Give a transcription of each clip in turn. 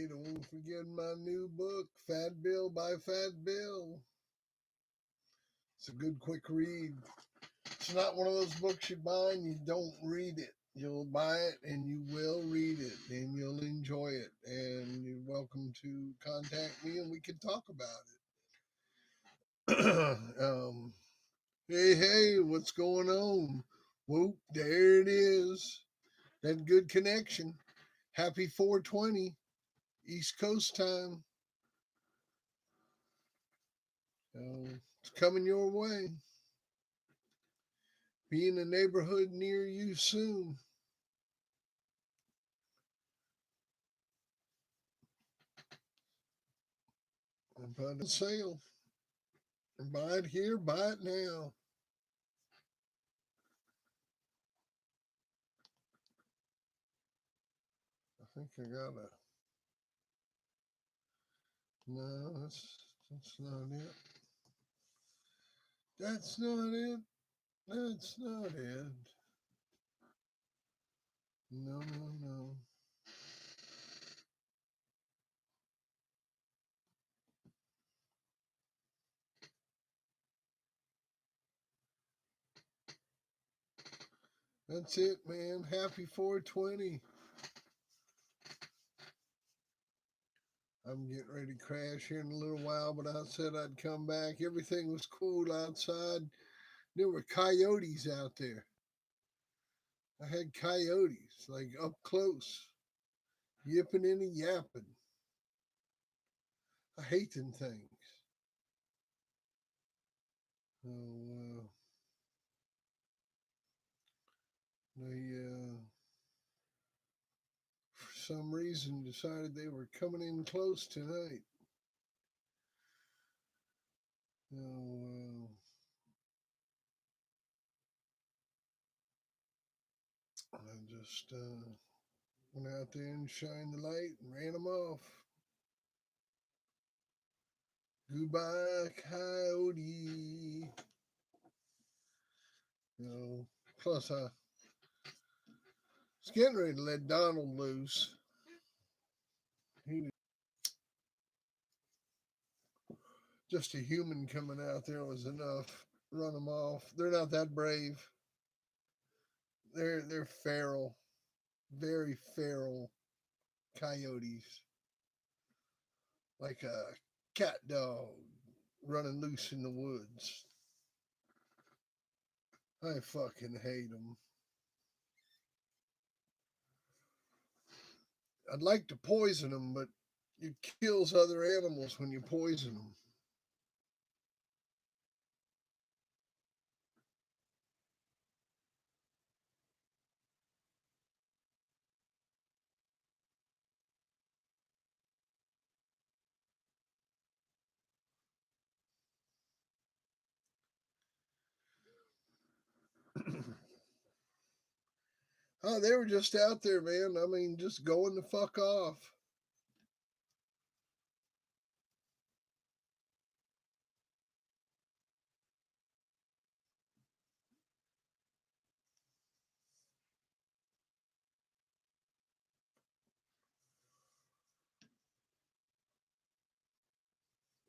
Hey, don't forget my new book, Fat Bill by Fat Bill. It's a good, quick read. It's not one of those books you buy and you don't read it. You'll buy it and you will read it and you'll enjoy it. And you're welcome to contact me and we can talk about it. Hey, what's going on? Whoop, there it is. That good connection. Happy 420 East Coast time. It's coming your way. Be in a neighborhood near you soon. But it's sale. Buy it here, buy it now. I think I got a. No, that's not it. That's not it. That's not it. No, no, no. That's it, man. Happy 420. I'm getting ready to crash here in a little while, but I said I'd come back. Everything was cool outside. There were coyotes out there. I had coyotes like up close, yipping and yapping. I hate them things. Oh, they for some reason decided they were coming in close tonight. Oh, I just went out there and shined the light and ran them off. Goodbye, coyote. Plus I was getting ready to let Donald loose. He was just a human coming out there was enough. Run them off. They're not that brave. They're feral, very feral coyotes, like a cat dog running loose in the woods. I fucking hate them. I'd like to poison them, but it kills other animals when you poison them. Oh, they were just out there, man. I mean, just going the fuck off.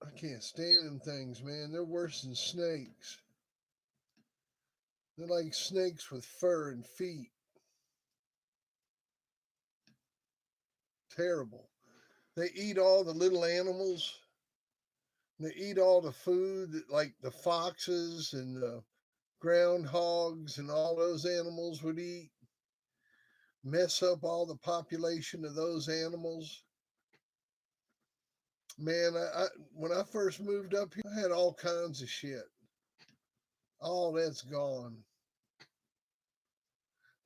I can't stand them things, man. They're worse than snakes. They're like snakes with fur and feet. Terrible. They eat all the little animals. They eat all the food, like the foxes and the groundhogs and all those animals would eat. Mess up all the population of those animals. Man, I when I first moved up here, I had all kinds of shit. All that's gone.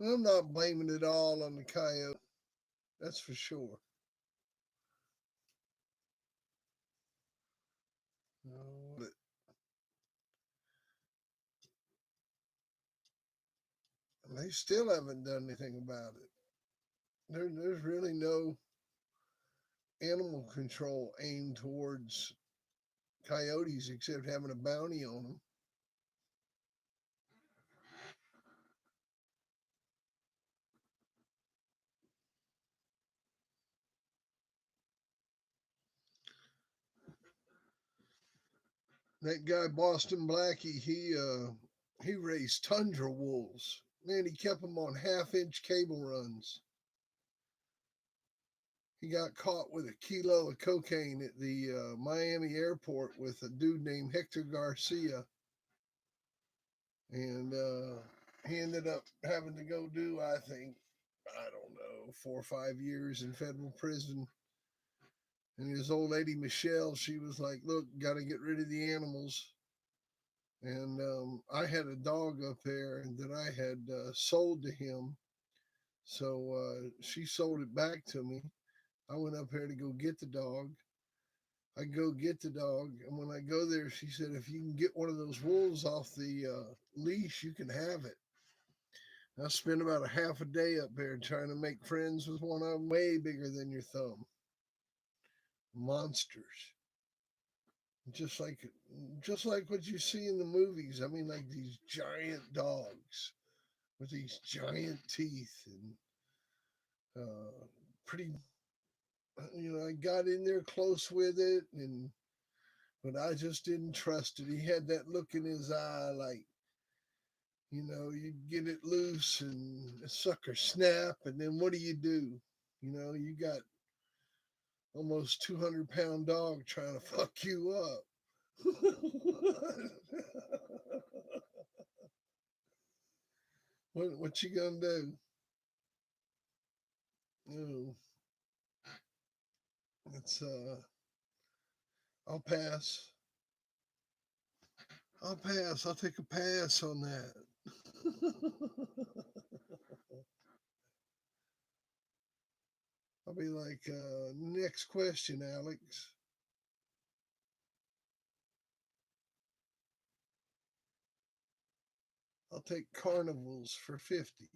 I'm not blaming it all on the coyote. That's for sure. But they still haven't done anything about it. There's really no animal control aimed towards coyotes except having a bounty on them. That guy Boston Blackie, he raised tundra wolves. Man, he kept them on half-inch cable runs. He got caught with a kilo of cocaine at the Miami airport with a dude named Hector Garcia, and he ended up having to go do, I think, I don't know, 4 or 5 years in federal prison. And his old lady Michelle, she was like, "Look, got to get rid of the animals." And I had a dog up there that I had sold to him, so she sold it back to me. I went up there to go get the dog. I go get the dog, and when I go there, she said, "If you can get one of those wolves off the leash, you can have it." I spent about a half a day up there trying to make friends with one of them way bigger than your thumb. Monsters. Just like just like what you see in the movies. I mean, like these giant dogs with these giant teeth and pretty. I got in there close with it, and but I just didn't trust it. He had that look in his eye, like you'd get it loose and a sucker snap, and then what do? You got almost 200-pound dog trying to fuck you up. what you gonna do? Oh, it's I'll pass. I'll pass. I'll take a pass on that. I'll be like, next question, Alex. I'll take carnivals for 50.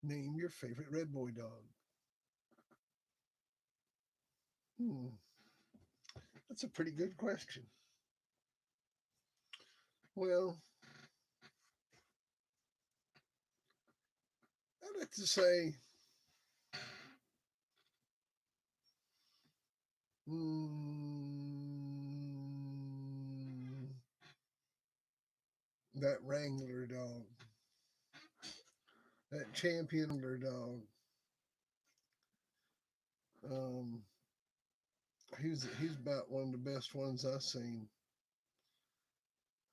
Name your favorite red boy dog. Hmm, that's a pretty good question. Well, I'd like to say mm, that Wrangler dog, that champion Wrangler dog. Um, he's about one of the best ones I've seen.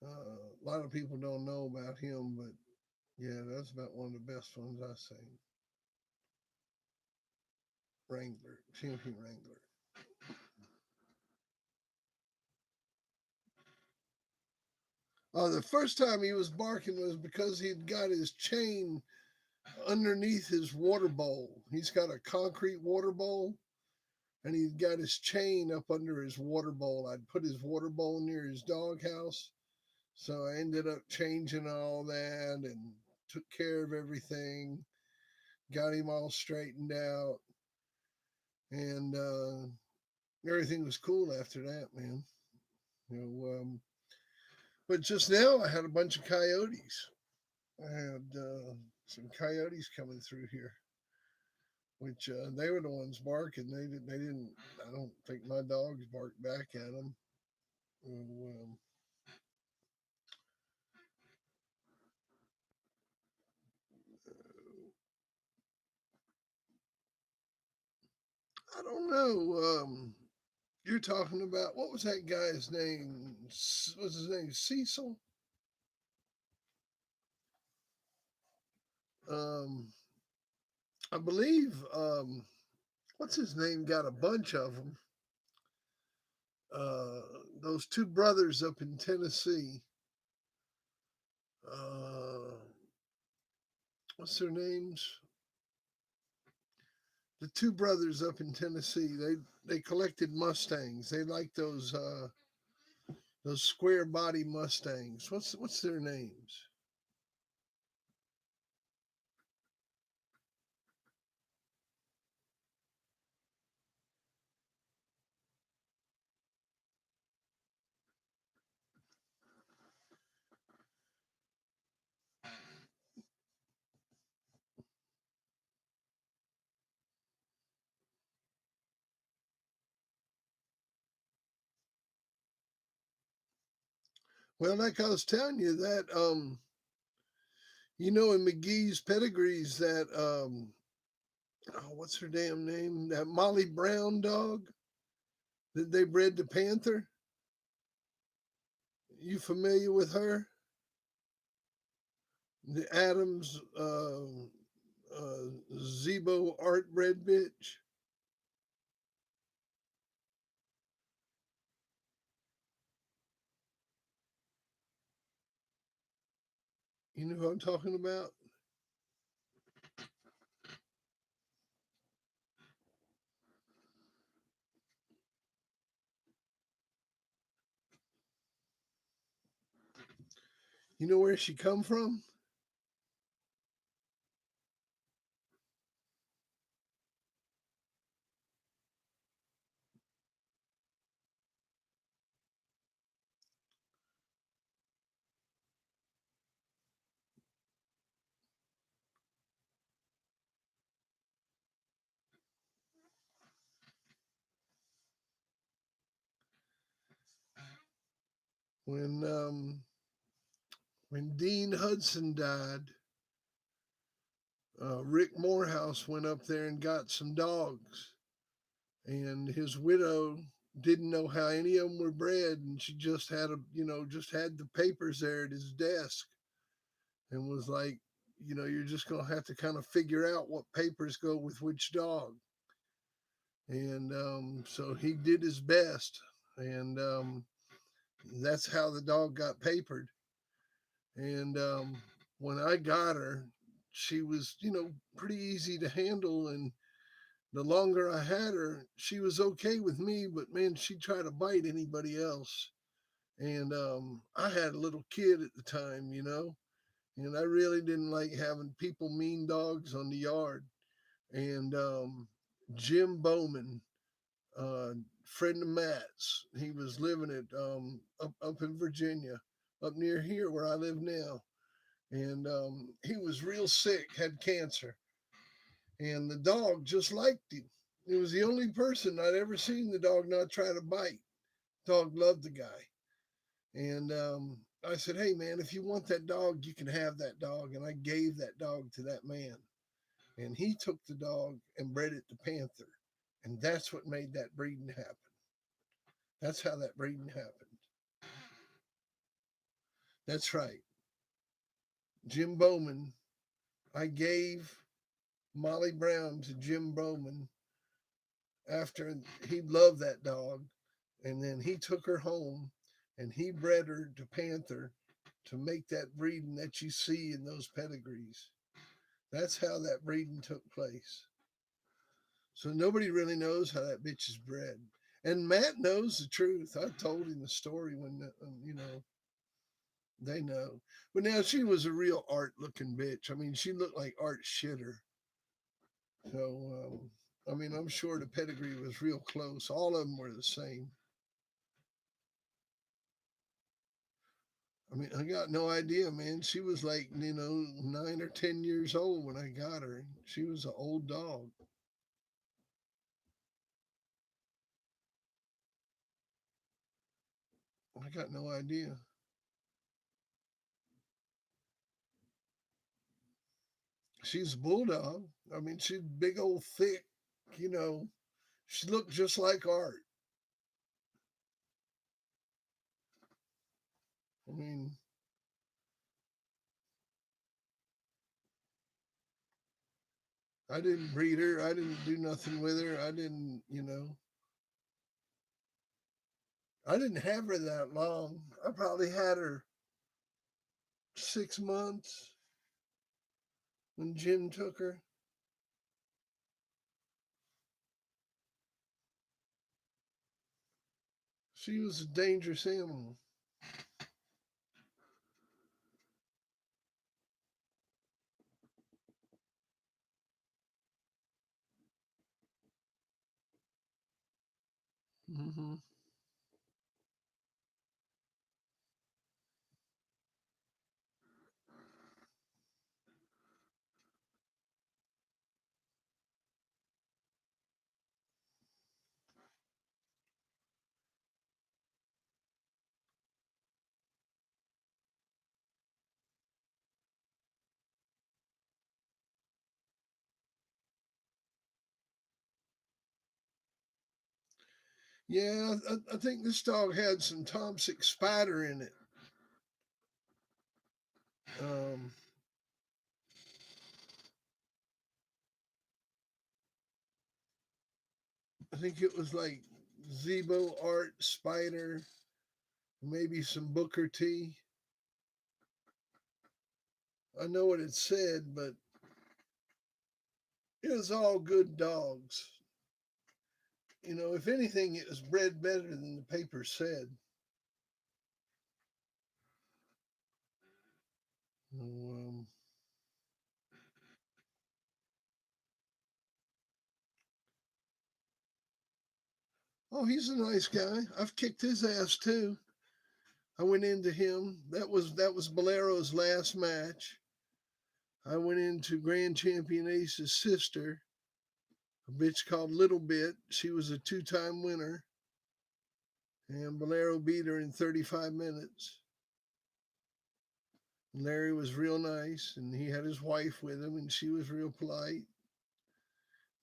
A lot of people don't know about him, but yeah, that's about one of the best ones I've seen. Wrangler, champion Wrangler. The first time he was barking was because he'd got his chain underneath his water bowl. He's got a concrete water bowl, and he's got his chain up under his water bowl. I'd put his water bowl near his doghouse, so I ended up changing all that and took care of everything, got him all straightened out, and everything was cool after that, man. You know, but just now I had a bunch of coyotes. I had some coyotes coming through here, which they were the ones barking. They didn't. I don't think my dogs barked back at them. Um, I don't know. You're talking about what was that guy's name? What's his name? Cecil. Um, I believe. What's his name? Got a bunch of them. Uh, those two brothers up in Tennessee. Uh, what's their names? The two brothers up in Tennessee. They collected Mustangs. They like those square body Mustangs. What's their names? Well, like I was telling you that, in McGee's pedigrees that, oh, what's her damn name? That Molly Brown dog that they bred to Panther. You familiar with her? The Adams Zebo art bred bitch. You know who I'm talking about? You know where she come from? When um, when Dean Hudson died, Rick Morehouse went up there and got some dogs, and his widow didn't know how any of them were bred, and she just had just had the papers there at his desk, and was like, you're just gonna have to kind of figure out what papers go with which dog, and so he did his best, and that's how the dog got papered, and when I got her, she was pretty easy to handle, and the longer I had her, she was okay with me, but man, she'd try to bite anybody else. And I had a little kid at the time, and I really didn't like having people mean dogs on the yard. And Jim Bowman, friend of Matt's, he was living at up in Virginia, up near here where I live now. And he was real sick, had cancer, and the dog just liked him. It was the only person I'd ever seen the dog not try to bite. Dog loved the guy. And I said, "Hey, man, if you want that dog, you can have that dog." And I gave that dog to that man. And he took the dog and bred it to Panther. And that's what made that breeding happen. That's how that breeding happened. That's right. Jim Bowman, I gave Molly Brown to Jim Bowman after he loved that dog. And then he took her home and he bred her to Panther to make that breeding that you see in those pedigrees. That's how that breeding took place. So nobody really knows how that bitch is bred. And Matt knows the truth. I told him the story when, they know. But now she was a real art looking bitch. I mean, she looked like Art Shitter. So, I mean, I'm sure the pedigree was real close. All of them were the same. I mean, I got no idea, man. She was like, 9 or 10 years old when I got her. She was an old dog. I got no idea. She's a bulldog. I mean, she's big old thick, you know. She looked just like Art. I mean, I didn't breed her. I didn't do nothing with her. I didn't have her that long. I probably had her 6 months when Jim took her. She was a dangerous animal. Hmm. Yeah, I think this dog had some Tomsic spider in it. Um, I think it was like Zebo Art Spider, maybe some Booker T. I know what it said, but it was all good dogs. You know, if anything, it was bred better than the paper said. Um, oh, he's a nice guy. I've kicked his ass too. I went into him. That was Bolero's last match. I went into Grand Champion Ace's sister, a bitch called Little Bit. She was a two-time winner, and Bolero beat her in 35 minutes. Larry was real nice, and he had his wife with him, and she was real polite.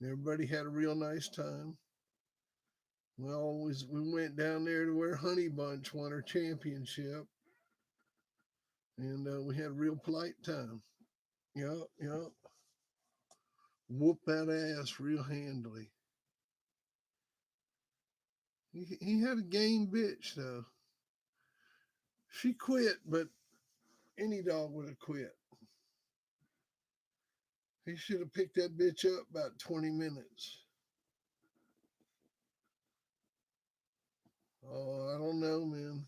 And everybody had a real nice time. We went down there to where Honey Bunch won her championship, and we had a real polite time. Yup, yup. Whoop that ass real handily. He had a game bitch though. She quit, but any dog would have quit. He should have picked that bitch up about 20 minutes. Oh, I don't know, man.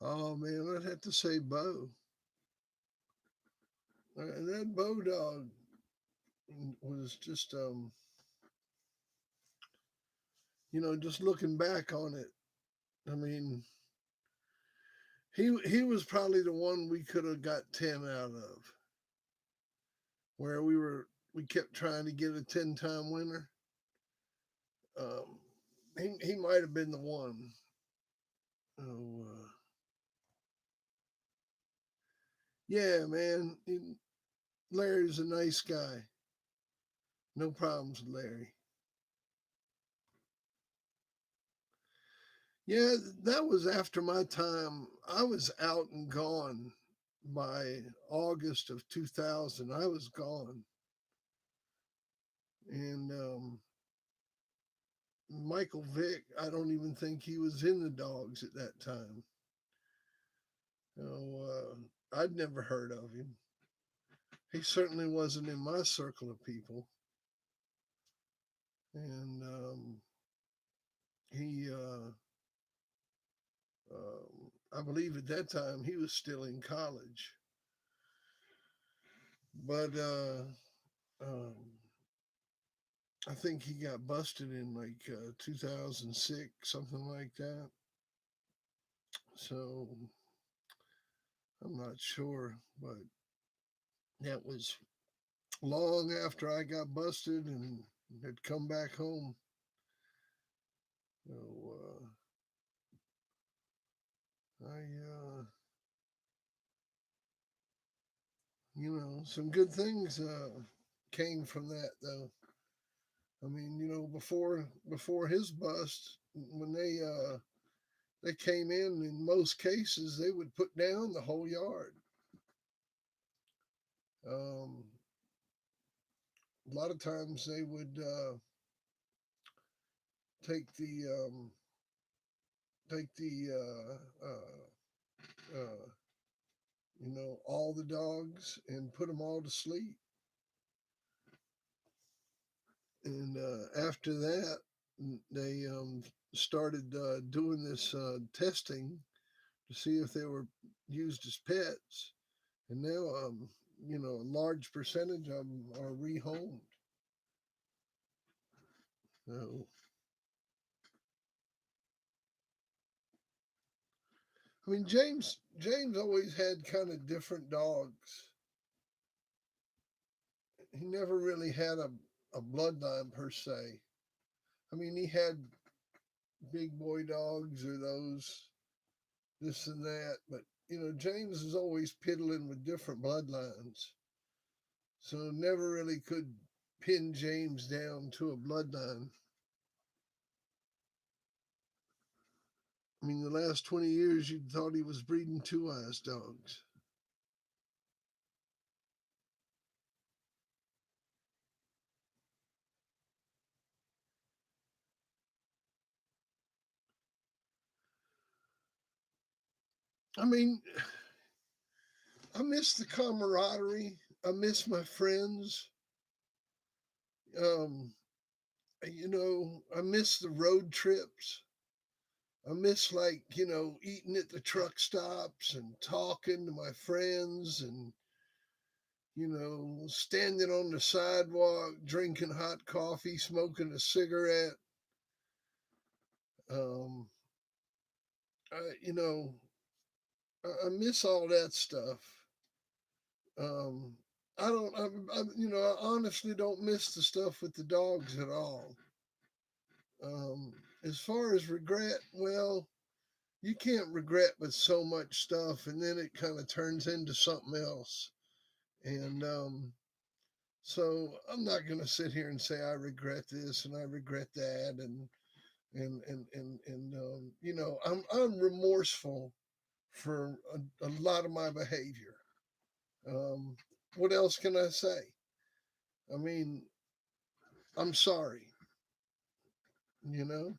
Oh man, I'd have to say Bo. That Bo dog was just, just looking back on it. I mean, he was probably the one we could have got 10 out of. Where we kept trying to get a 10-time winner. Um, he might have been the one. Oh, yeah, man. Larry's a nice guy. No problems with Larry. Yeah, that was after my time. I was out and gone by August of 2000. I was gone. And Michael Vick, I don't even think he was in the dogs at that time. I'd never heard of him. He certainly wasn't in my circle of people. And he, I believe at that time he was still in college. But I think he got busted in like 2006, something like that. So I'm not sure, but that was long after I got busted and had come back home. So some good things came from that though. I mean, before his bust, when they came in most cases they would put down the whole yard. Um, a lot of times they would take the take the all the dogs and put them all to sleep. And after that, they started doing this testing to see if they were used as pets. And now, a large percentage of them are rehomed. So, I mean, James always had kind of different dogs. He never really had a bloodline per se. I mean, he had big boy dogs or those, this and that, but James is always piddling with different bloodlines. So never really could pin James down to a bloodline. I mean, the last 20 years, you'd thought he was breeding Two Eyes dogs. I mean, I miss the camaraderie. I miss my friends. Um, I miss the road trips. I miss, like, eating at the truck stops and talking to my friends and, standing on the sidewalk, drinking hot coffee, smoking a cigarette. Um, I, you know, I miss all that stuff. Um, I don't, I honestly don't miss the stuff with the dogs at all. As far as regret, well, you can't regret with so much stuff, and then it kind of turns into something else. And so I'm not going to sit here and say I regret this and I regret that, and I'm remorseful for a lot of my behavior. Um, what else can I say? I mean, I'm sorry. You know,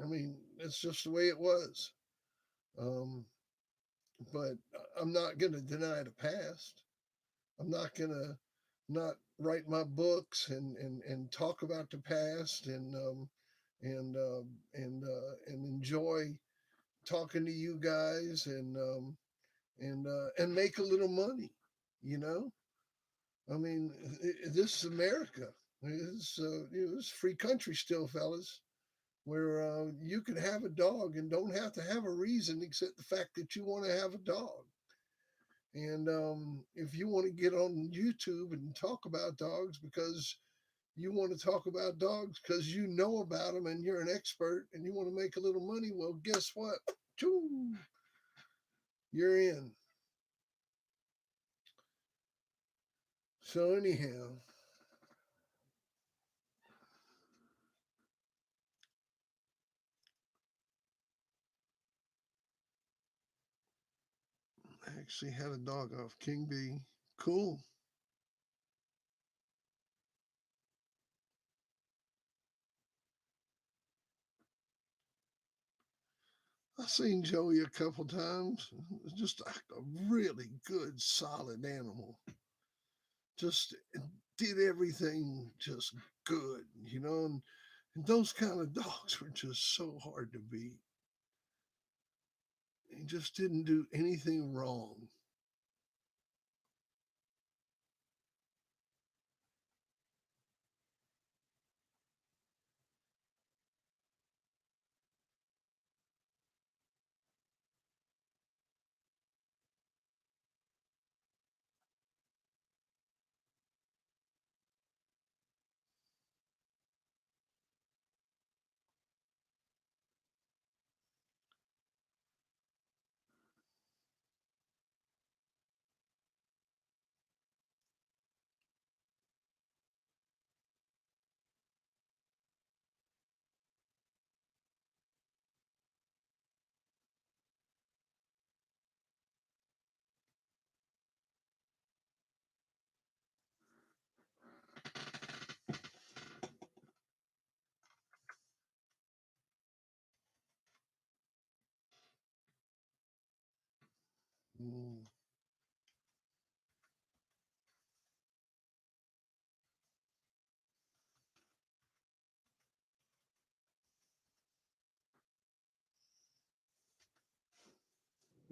I mean, it's just the way it was. Um, but I'm not going to deny the past. I'm not going to not write my books and talk about the past and enjoy talking to you guys and make a little money. You know, I mean, this is America. It's a free country still, fellas, where you can have a dog and don't have to have a reason except the fact that you want to have a dog. And if you want to get on YouTube and talk about dogs because you want to talk about dogs because you know about them and you're an expert and you want to make a little money, well, guess what? Choo, you're in. So, anyhow, I actually had a dog off King B. Cool. I've seen Joey a couple times. Just a really good, solid animal. Just did everything just good, and those kind of dogs were just so hard to beat. He just didn't do anything wrong. Mm,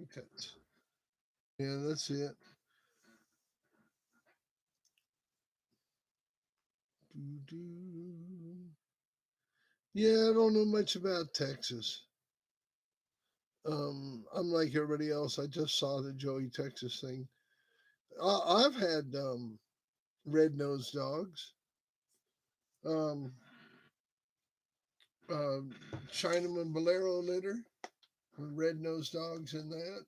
okay. Yeah, that's it. Doo-doo. Yeah, I don't know much about Texas. I'm like everybody else. I just saw the Joey Texas thing. I've had red nosed dogs. Um, uh, Chinaman Bolero litter with red-nosed dogs in that.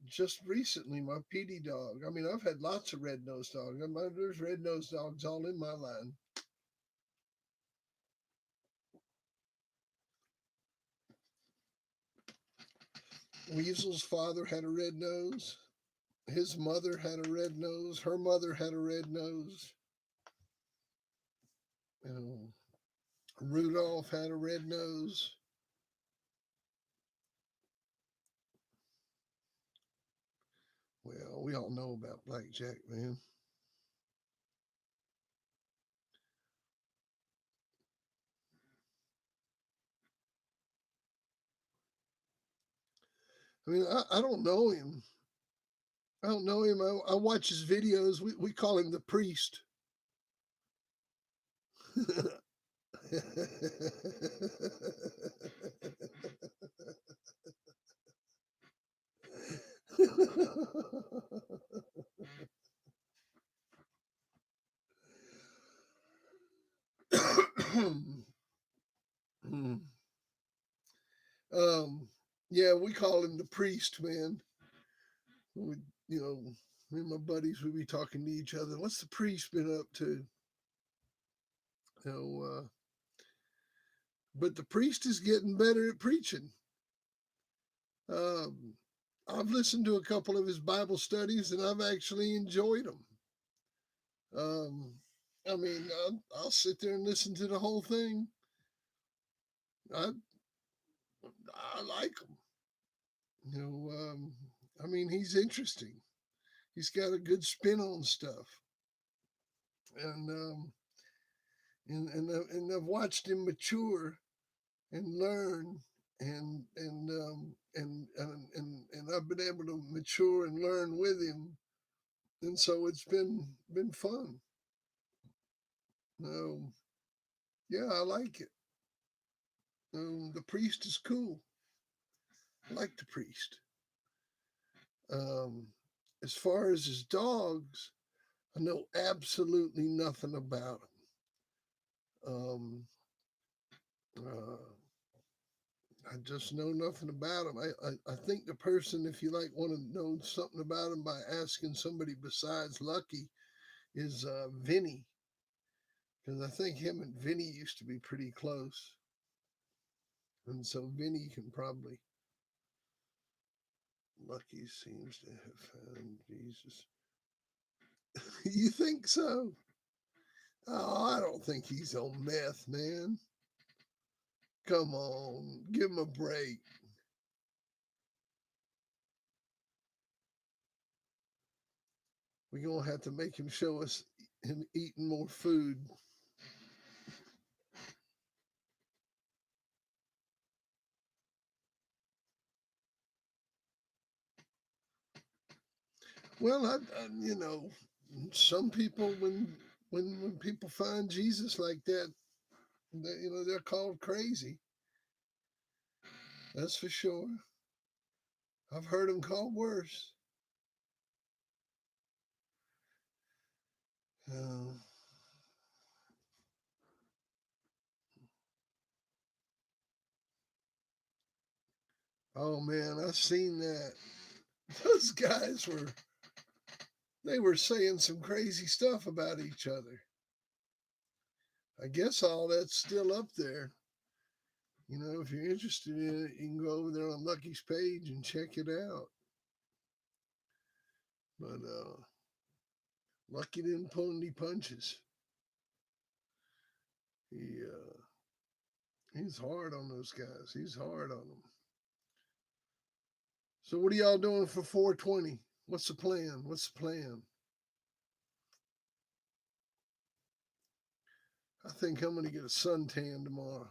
Just recently, my PD dog. I mean, I've had lots of red-nosed dogs. There's red-nosed dogs all in my line. Weasel's father had a red nose. His mother had a red nose. Her mother had a red nose. You know, Rudolph had a red nose. Well, we all know about Blackjack, man. I mean, I don't know him. I don't know him. I watch his videos. We call him the priest. um, yeah, we call him the priest, man. We, you know, me and my buddies would be talking to each other. What's the priest been up to? You know, but the priest is getting better at preaching. Um, I've listened to a couple of his Bible studies, and I've actually enjoyed them. Um, I mean, I'll sit there and listen to the whole thing. I I like him. You know, I mean, he's interesting. He's got a good spin on stuff, and and I've watched him mature and learn, and I've been able to mature and learn with him, and so it's been fun. Um, yeah, I like it. The priest is cool. I like the priest. Um, as far as his dogs, I know absolutely nothing about him. Uh, I just know nothing about him. I think the person, if you like, want to know something about him by asking somebody besides Lucky, is Vinny, because I think him and Vinny used to be pretty close, and so Vinny can probably. Lucky seems to have found Jesus. You think so? Oh, I don't think he's on meth, man. Come on, give him a break. We're gonna have to make him show us him eating more food. Well, you know, some people when people find Jesus like that, they're called crazy. That's for sure. I've heard them called worse. Uh, oh man, I've seen that. Those guys were saying some crazy stuff about each other. I guess all that's still up there. You know, if you're interested in it, you can go over there on Lucky's page and check it out. But Lucky didn't pull any punches. He he's hard on those guys. He's hard on them. So what are y'all doing for 420? What's the plan? What's the plan? I think I'm gonna get a suntan tomorrow.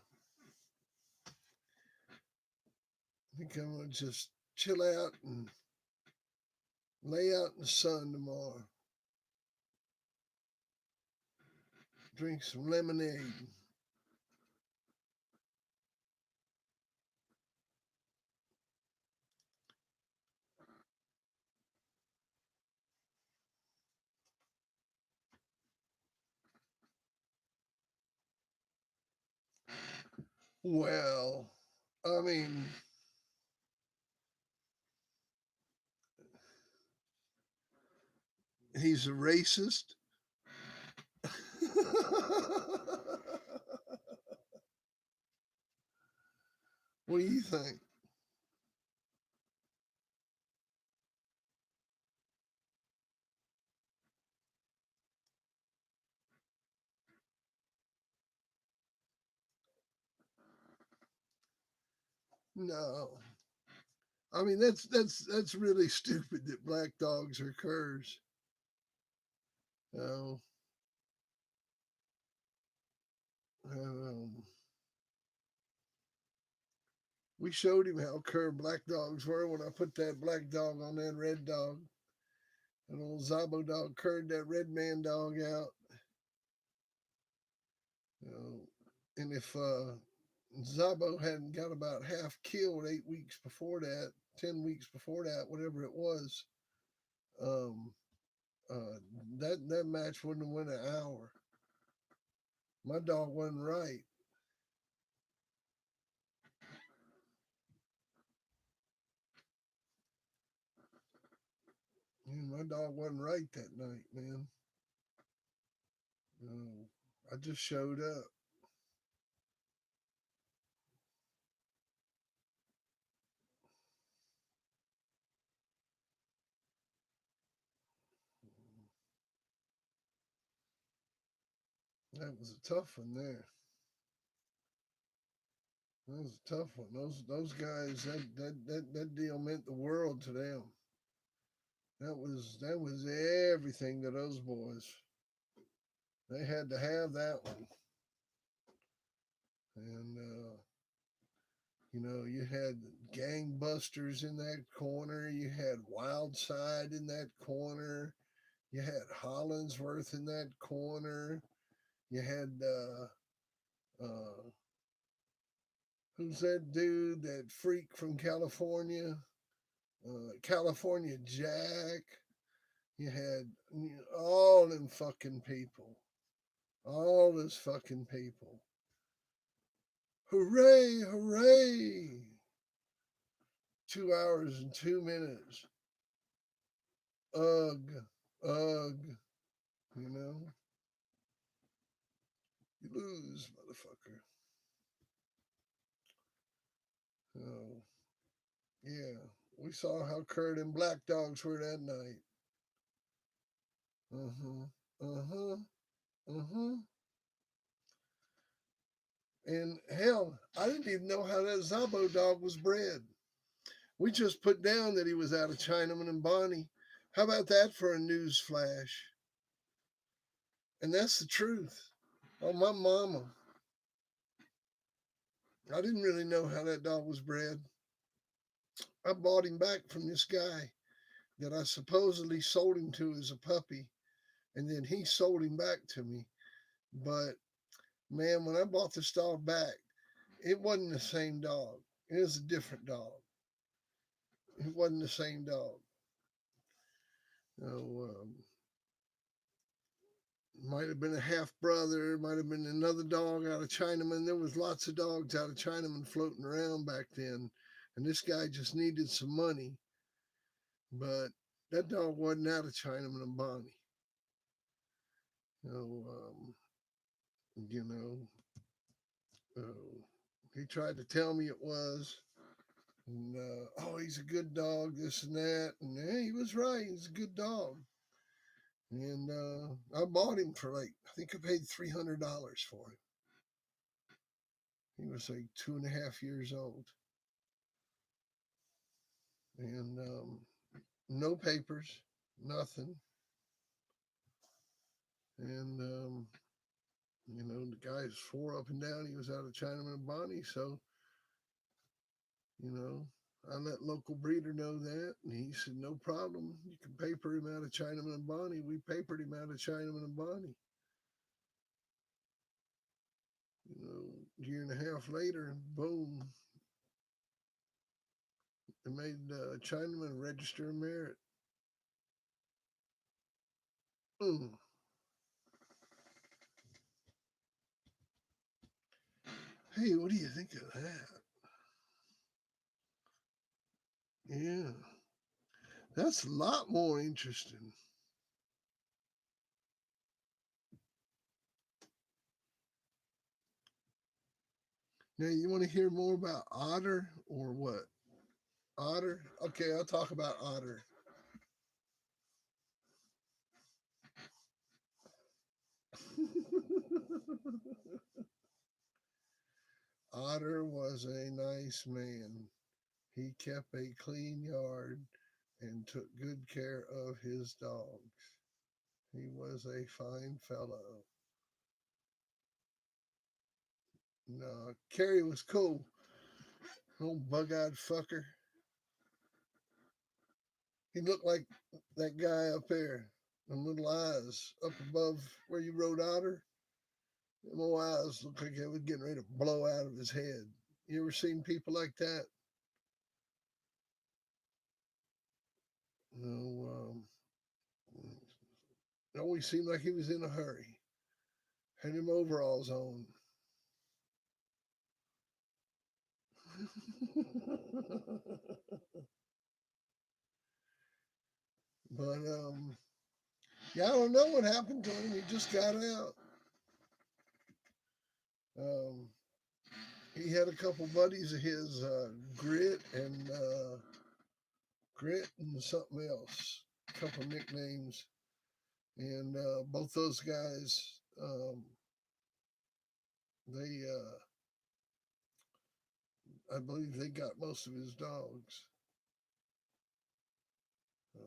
I think I'm gonna just chill out and lay out in the sun tomorrow. Drink some lemonade. Well, I mean, he's a racist. What do you think? No. I mean, that's really stupid that black dogs are curs. No. Um, we showed him how cur black dogs were when I put that black dog on that red dog. An old Zabo dog curred that red man dog out. You know, and if Zabo hadn't got about half killed 8 weeks before that, 10 weeks before that, whatever it was, um, uh, that match wouldn't have went an hour. My dog wasn't right. My dog wasn't right that night, man. I just showed up. That was a tough one there. That was a tough one. Those guys, that deal meant the world to them. That was everything to those boys. They had to have that one. And you had gangbusters in that corner. You had Wildside in that corner. You had Hollinsworth in that corner. You had who's that dude? That freak from California, California Jack. You had all them fucking people, all those fucking people. Hooray! Hooray! 2 hours and 2 minutes. Ugh, ugh. You know, you lose, motherfucker. Oh, yeah. We saw how Kurt and Black Dogs were that night. Uh huh. Uh huh. Uh huh. And hell, I didn't even know how that Zabo dog was bred. We just put down that he was out of Chinaman and Bonnie. How about that for a news flash? And that's the truth. Oh, my mama. I didn't really know how that dog was bred. I bought him back from this guy that I supposedly sold him to as a puppy, and then he sold him back to me. But man, when I bought this dog back, it wasn't the same dog. It was a different dog. It wasn't the same dog. Might have been a half brother, might have been another dog out of Chinaman. There was lots of dogs out of Chinaman floating around back then, and this guy just needed some money. But that dog wasn't out of Chinaman and Bonnie. You know, um, you know, he tried to tell me it was, and oh, he's a good dog, this and that, and hey, he was right. He's a good dog, and I bought him for like I think I paid $300 for him. He was like 2.5 years old, and no papers, nothing, and the guys swore up and down he was out of Chinaman and Bonnie, so you know. I let local breeder know that, and he said, "No problem. You can paper him out of Chinaman and Bonnie." We papered him out of Chinaman and Bonnie. Year and a half later, boom, they made Chinaman register a merit. Hey, what do you think of that? Yeah, that's a lot more interesting. Now, you want to hear more about otter or what? Otter? Okay, I'll talk about otter. Otter was a nice man. He kept a clean yard and took good care of his dogs. He was a fine fellow. No, Carrie was cool. Old bug eyed fucker. He looked like that guy up there. Them little eyes up above where you rode otter. Them little eyes looked like they were getting ready to blow out of his head. You ever seen people like that? No, it always seemed like he was in a hurry. Had him overalls on. But yeah, I don't know what happened to him. He just got out. Um, he had a couple buddies of his, Grit and something else, a couple nicknames, and both those guys, they, I believe, they got most of his dogs. So,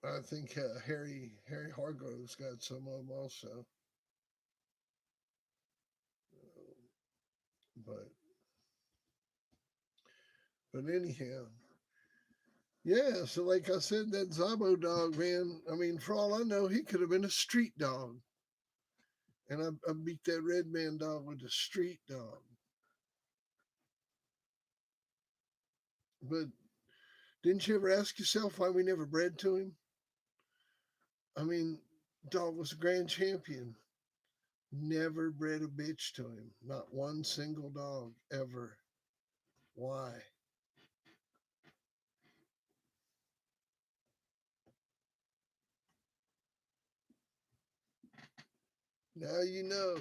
I think Harry Hargrove's got some of them also. But anyhow, yeah. So like I said, that Zabo dog, man. I mean, for all I know, he could have been a street dog, and I beat that red man dog with a street dog. But didn't you ever ask yourself why we never bred to him? I mean, dog was a grand champion. Never bred a bitch to him. Not one single dog ever. Why? Now you know.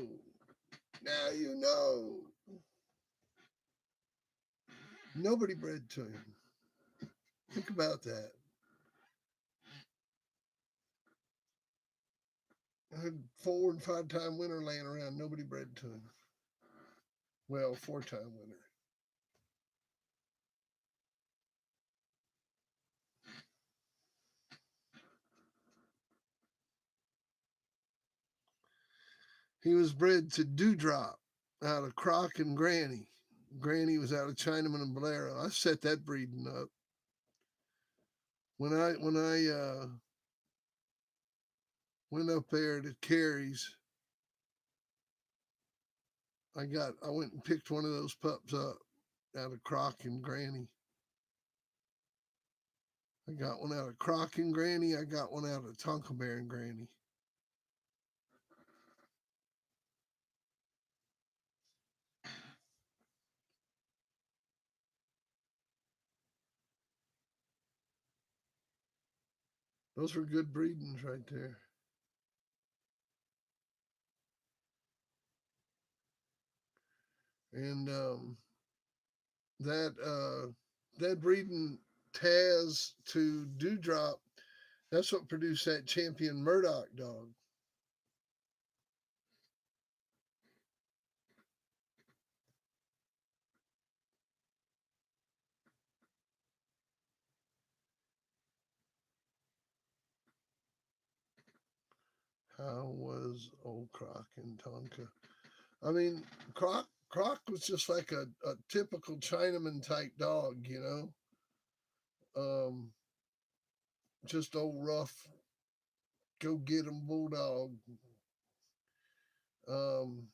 Now you know. Nobody bred to him. Think about that. I had 4 and 5 time winner laying around. Nobody bred to him. Well, 4 time winner. He was bred to Dewdrop out of Croc and Granny. Granny was out of Chinaman and Bolero. I set that breeding up. When I went up there to Carrie's, I went and picked one of those pups up out of Croc and Granny. I got one out of Croc and Granny. I got one out of Tonka Bear and Granny. Those were good breedings right there. And that that breeding Taz to Dewdrop, that's what produced that champion Murdoch dog. How was old Croc and Tonka? I mean, Croc was just like a typical Chinaman type dog, you know. Um, just old rough, go get 'em bulldog. Um,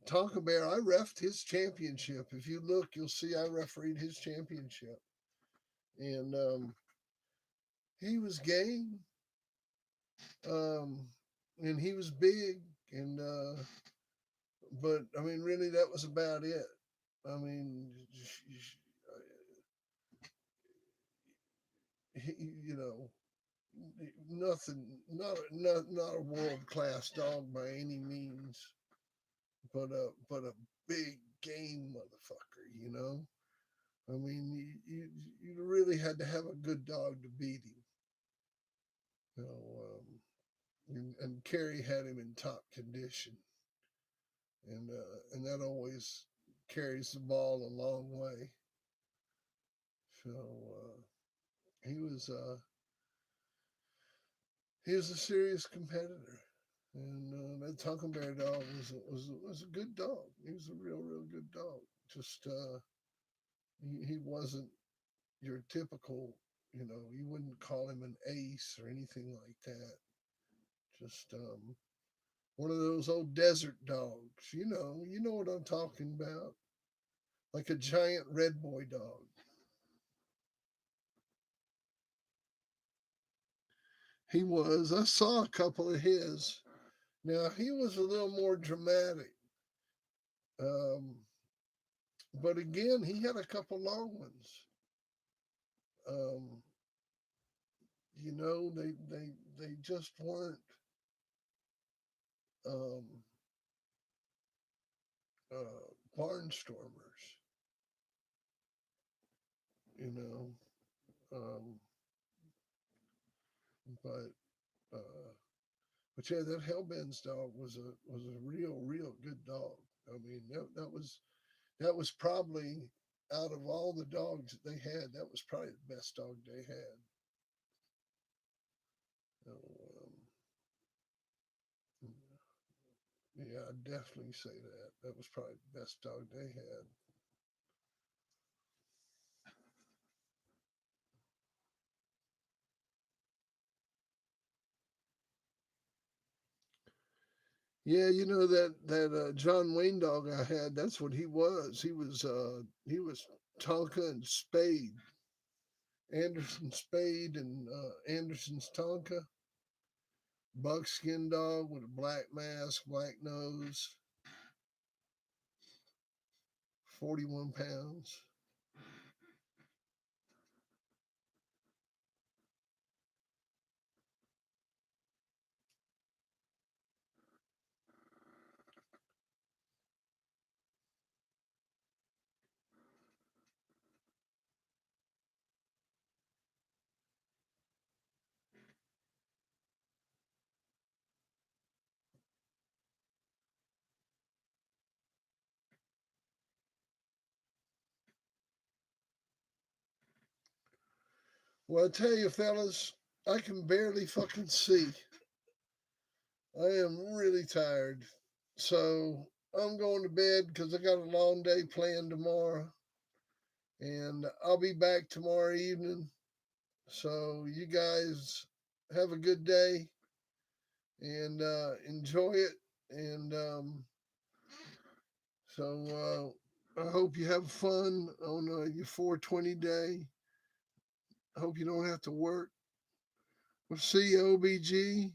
Tonka Bear, I refed his championship. If you look, you'll see I refereed his championship, and he was game, um, and he was big, and but I mean, really, that was about it. I mean, you know, nothing, not a world class dog by any means, but a big game motherfucker. You know, I mean, you really had to have a good dog to beat him. You know, and Kerry had him in top condition, and that always carries the ball a long way. So he was he was a serious competitor, and that Tonkin Bear dog was a good dog. He was a real good dog. Just he wasn't your typical, you know, you wouldn't call him an ace or anything like that. Just one of those old desert dogs. You know what I'm talking about, like a giant red boy dog. He was. I saw a couple of his. Now he was a little more dramatic, um, but again, he had a couple long ones. Um, they just weren't um, barnstormers. You know, um, but uh, but yeah, that Hellbend's dog was a real good dog. I mean, that was probably out of all the dogs that they had, that was probably the best dog they had. So, yeah, I'd definitely say that. That was probably the best dog they had. Yeah, you know that John Wayne dog I had. That's what he was. He was Tonka and Spade, Anderson Spade and Anderson's Tonka. Buckskin dog with a black mask, black nose, 41 pounds. Well, I tell you, fellas, I can barely fucking see. I am really tired. So I'm going to bed because I got a long day planned tomorrow. And I'll be back tomorrow evening. So you guys have a good day and enjoy it. And I hope you have fun on your 420 day. I hope you don't have to work. We'll see you, OBG.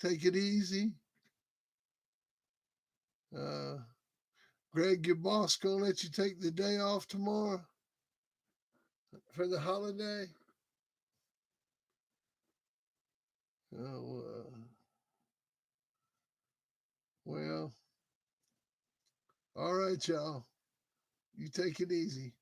Take it easy. Uh, Greg, your boss gonna let you take the day off tomorrow for the holiday? Oh, well, all right, y'all. You take it easy.